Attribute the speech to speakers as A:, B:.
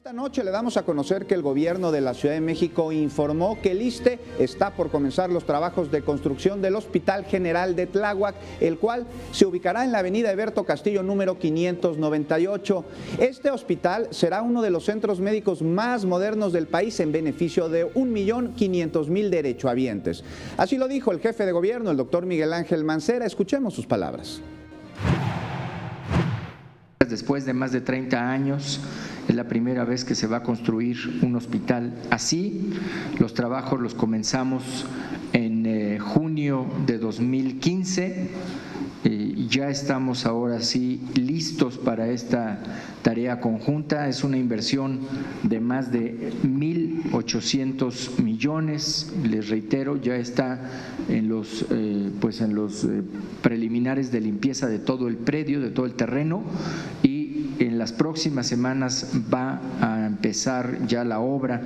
A: Esta noche le damos a conocer que el gobierno de la Ciudad de México informó que el ISSSTE está por comenzar los trabajos de construcción del Hospital General de Tláhuac, el cual se ubicará en la avenida Eberto Castillo número 598. Este hospital será uno de los centros médicos más modernos del país en beneficio de 1.500.000 derechohabientes. Así lo dijo el jefe de gobierno, el doctor Miguel Ángel Mancera. Escuchemos sus palabras.
B: Después de más de 30 años, es la primera vez que se va a construir un hospital así. Los trabajos los comenzamos en junio de 2015. Ya estamos ahora sí listos para esta tarea conjunta. Es una inversión de más de 1.800 millones. Les reitero, ya está en los preliminares de limpieza de todo el predio, de todo el terreno, y en las próximas semanas va a empezar ya la obra.